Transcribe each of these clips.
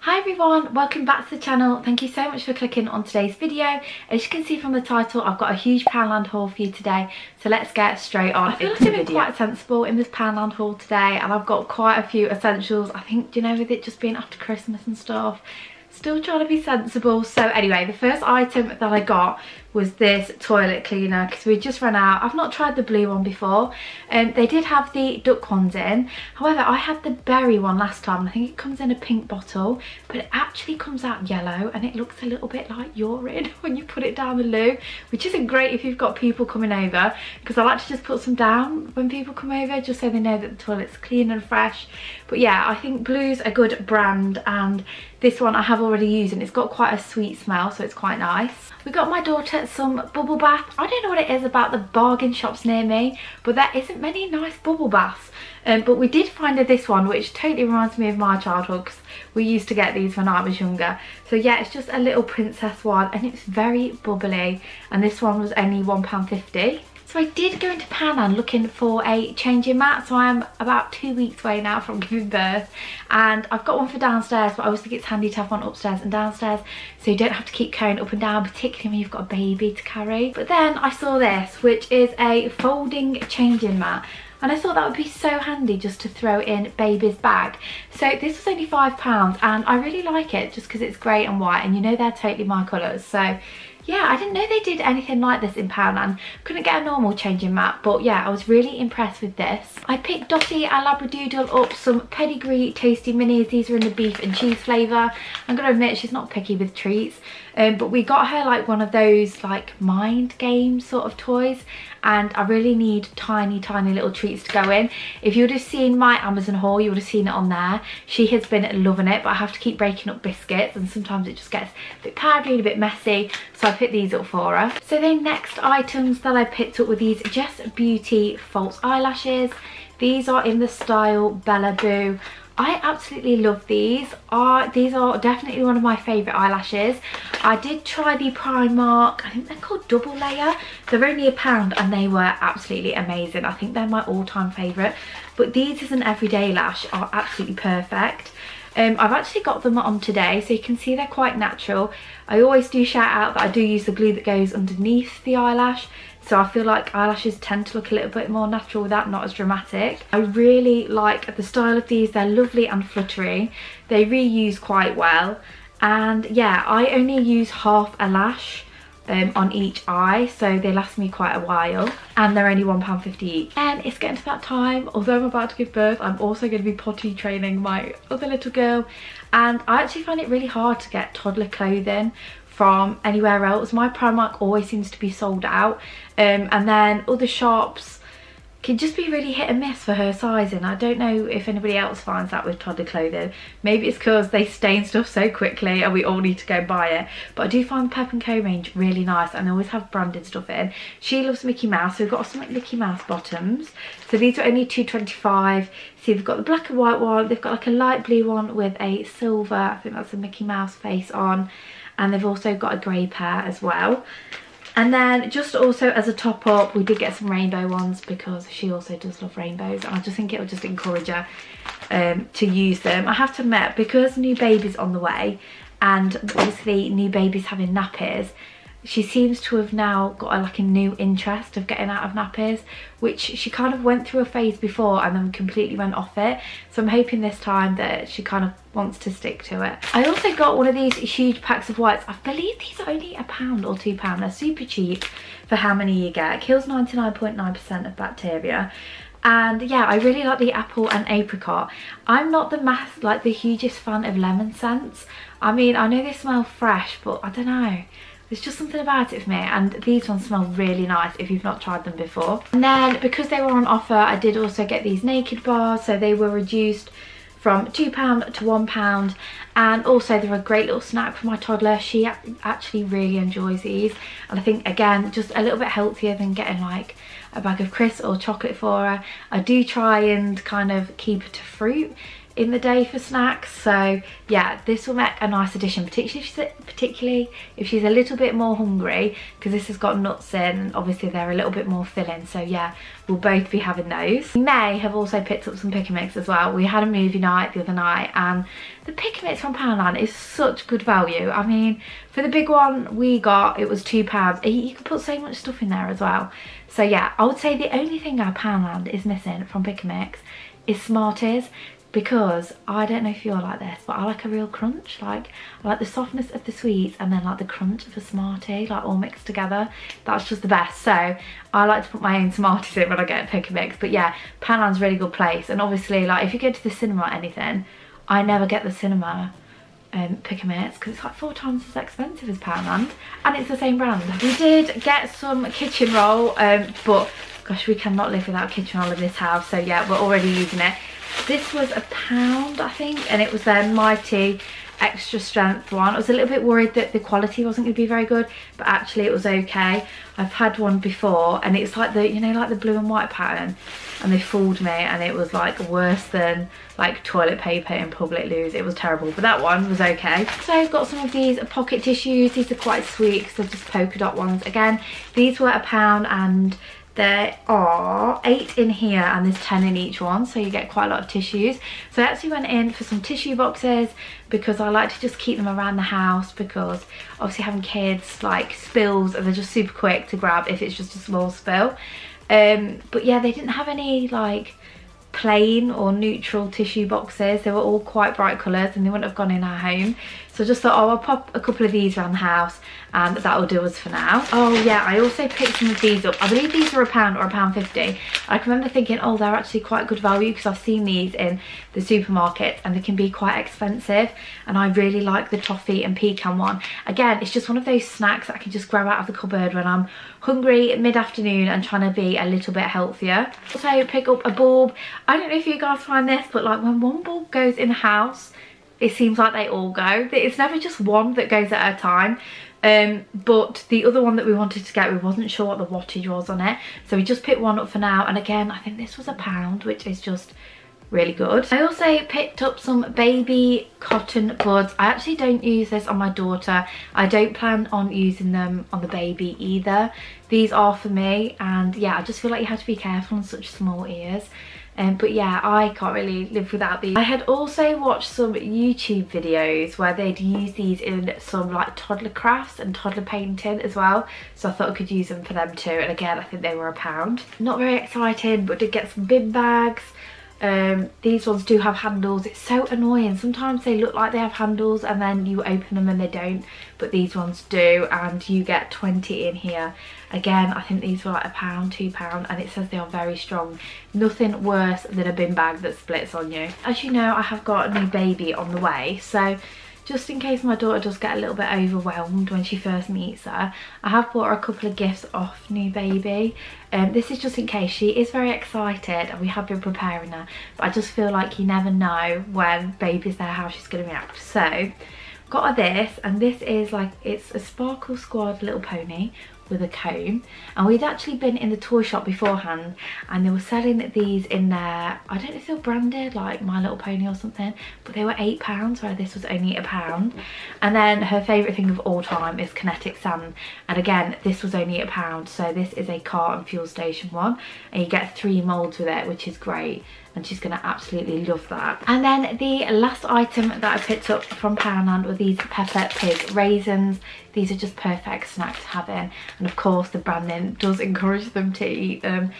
Hi everyone, welcome back to the channel. Thank you so much for clicking on today's video. As you can see from the title, I've got a huge Poundland haul for you today, so let's get straight on. I feel like I've been quite sensible in this Poundland haul today, and I've got quite a few essentials. I think, you know, with it just being after Christmas and stuff, still trying to be sensible. So anyway, the first item that I got was this toilet cleaner because we just ran out. I've not tried the blue one before, and they did have the duck ones in. However, I had the berry one last time, and I think it comes in a pink bottle, but it actually comes out yellow and it looks a little bit like urine when you put it down the loo, which isn't great if you've got people coming over, because I like to just put some down when people come over just so they know that the toilet's clean and fresh. But yeah, I think blue's a good brand, and this one I have already used and it's got quite a sweet smell, so it's quite nice. We got my daughter some bubble bath. I don't know what it is about the bargain shops near me, but there isn't many nice bubble baths. But we did find her this one, which totally reminds me of my childhood, because we used to get these when I was younger. So yeah, it's just a little princess one and it's very bubbly, and this one was only £1.50. So I did go into Poundland looking for a changing mat. So I am about 2 weeks away now from giving birth, and I've got one for downstairs, but I always think it's handy to have one upstairs and downstairs, so you don't have to keep carrying up and down, particularly when you've got a baby to carry. But then I saw this, which is a folding changing mat, and I thought that would be so handy just to throw in baby's bag. So this was only £5, and I really like it just because it's grey and white, and you know they're totally my colours. So yeah, I didn't know they did anything like this in Poundland. Couldn't get a normal changing mat, but yeah, I was really impressed with this. I picked Dottie and Labradoodle up some Pedigree Tasty Minis. These are in the beef and cheese flavour. I'm gonna admit she's not picky with treats, but we got her like one of those like mind game sort of toys, and I really need tiny little treats to go in. If you would have seen my Amazon haul, you would have seen it on there. She has been loving it, but I have to keep breaking up biscuits, and sometimes it just gets a bit powdery and a bit messy, so I picked these up for her. So the next items that I picked up were these Just Beauty false eyelashes. These are in the style Bella Boo. I absolutely love these. These are definitely one of my favourite eyelashes. I did try the Primark, I think they're called Double Layer. They're only £1 and they were absolutely amazing. I think they're my all-time favourite. But these as an everyday lash are absolutely perfect. I've actually got them on today, so you can see they're quite natural. I always do shout out that I do use the glue that goes underneath the eyelash, so I feel like eyelashes tend to look a little bit more natural with that, not as dramatic. I really like the style of these. They're lovely and fluttery. They reuse quite well. And yeah, I only use half a lash on each eye, so they last me quite a while, and they're only £1.50 each. And it's getting to that time. Although I'm about to give birth, I'm also going to be potty training my other little girl, and I actually find it really hard to get toddler clothing from anywhere else. My Primark always seems to be sold out, and then other shops can just be really hit and miss for her sizing. I don't know if anybody else finds that with toddler clothing. Maybe it's because they stain stuff so quickly and we all need to go buy it. But I do find the Pep & Co range really nice, and they always have branded stuff in. She loves Mickey Mouse, so we've got some Mickey Mouse bottoms. So these are only £2.25. See, they've got the black and white one. They've got like a light blue one with a silver, I think that's a Mickey Mouse face on. And they've also got a grey pair as well. And then just also as a top up, we did get some rainbow ones because she also does love rainbows, and I just think it'll just encourage her to use them. I have to admit, because new baby's on the way, and obviously new baby's having nappies, she seems to have now got like a new interest of getting out of nappies, which she kind of went through a phase before and then completely went off it. So I'm hoping this time that she kind of wants to stick to it. I also got one of these huge packs of wipes. I believe these are only £1 or £2. They're super cheap for how many you get. It kills 99.9% of bacteria. And yeah, I really like the apple and apricot. I'm not the hugest fan of lemon scents. I mean, I know they smell fresh, but I don't know. There's just something about it for me, and these ones smell really nice if you've not tried them before. And then because they were on offer, I did also get these naked bars, so they were reduced from £2 to £1, and also they're a great little snack for my toddler. She actually really enjoys these, and I think again just a little bit healthier than getting like a bag of crisps or chocolate for her. I do try and kind of keep her to fruit, in the day for snacks. So yeah, this will make a nice addition, particularly if she's a little bit more hungry, because this has got nuts in and obviously they're a little bit more filling. So yeah, we'll both be having those. We may have also picked up some Pick Mix as well. We had a movie night the other night and the Pick Mix from Poundland is such good value. I mean, for the big one we got, it was £2. You can put so much stuff in there as well. So yeah, I would say the only thing our Poundland is missing from Pick Mix is Smarties, because I don't know if you're like this, but I like a real crunch. Like, I like the softness of the sweets and then like the crunch of a Smartie, like all mixed together. That's just the best. So I like to put my own Smarties in when I get Pick Mix. But yeah, Poundland's a really good place. And obviously, like, if you go to the cinema or anything, I never get the cinema Pick Mix because it's like 4 times as expensive as Poundland, and it's the same brand. We did get some kitchen roll, but gosh, we cannot live without kitchen roll in this house. So yeah, we're already using it. This was £1, I think, and it was their Mighty extra strength one. I was a little bit worried that the quality wasn't going to be very good, but actually it was okay. I've had one before and it's like the, you know, like the blue and white pattern, and they fooled me and it was like worse than like toilet paper in public loos. It was terrible, but that one was okay. So I've got some of these pocket tissues. These are quite sweet because they're just polka dot ones. Again, these were £1 and there are 8 in here and there's 10 in each one, so you get quite a lot of tissues. So I actually went in for some tissue boxes because I like to just keep them around the house, because obviously having kids, like, spills, they're just super quick to grab if it's just a small spill. But yeah, they didn't have any like plain or neutral tissue boxes. They were all quite bright colours and they wouldn't have gone in our home. So I just thought, oh, I'll pop a couple of these around the house and that will do us for now. Oh yeah, I also picked some of these up. I believe these were £1 or £1.50. I can remember thinking, oh, they're actually quite good value, because I've seen these in the supermarket and they can be quite expensive. And I really like the toffee and pecan one. Again, it's just one of those snacks that I can just grab out of the cupboard when I'm hungry mid-afternoon and trying to be a little bit healthier. Also pick up a bulb. I don't know if you guys find this, but like when one bulb goes in the house, it seems like they all go. It's never just one that goes at a time. But the other one that we wanted to get, we wasn't sure what the wattage was on it, so we just picked one up for now. And again, I think this was £1, which is just really good. I also picked up some baby cotton buds. I actually don't use this on my daughter. I don't plan on using them on the baby either. These are for me, and yeah, I just feel like you have to be careful on such small ears. But yeah, I can't really live without these. I had also watched some YouTube videos where they'd use these in some like toddler crafts and toddler painting as well, so I thought I could use them for them too. And again, I think they were £1. Not very exciting, but did get some bin bags. These ones do have handles. It's so annoying. Sometimes they look like they have handles and then you open them and they don't, but these ones do, and you get 20 in here. Again, I think these were like £1, £2, and it says they are very strong. Nothing worse than a bin bag that splits on you. As you know, I have got a new baby on the way, so just in case my daughter does get a little bit overwhelmed when she first meets her, I have bought her a couple of gifts off new baby. This is just in case. She is very excited and we have been preparing her, but I just feel like you never know when baby's there how she's going to react. So got her this, and this is like, it's a Sparkle Squad little pony with a comb, and we'd actually been in the toy shop beforehand and they were selling these in there. I don't know if they were branded like My Little Pony or something, but they were £8, where this was only £1. And then her favourite thing of all time is Kinetic Sand, and again, this was only £1. So this is a car and fuel station one, and you get 3 moulds with it, which is great, and she's gonna absolutely love that. And then the last item that I picked up from Poundland were these Pig Raisins. These are just perfect snacks to have in, and of course the branding does encourage them to eat them.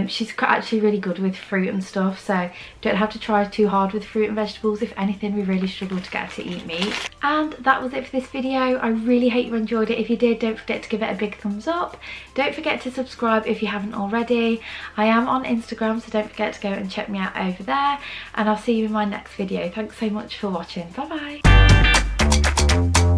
She's actually really good with fruit and stuff, so don't have to try too hard with fruit and vegetables. If anything, we really struggle to get her to eat meat. And that was it for this video. I really hope you enjoyed it. If you did, don't forget to give it a big thumbs up. Don't forget to subscribe if you haven't already. I am on Instagram, so don't forget to go and check me out over there, and I'll see you in my next video. Thanks so much for watching. Bye bye.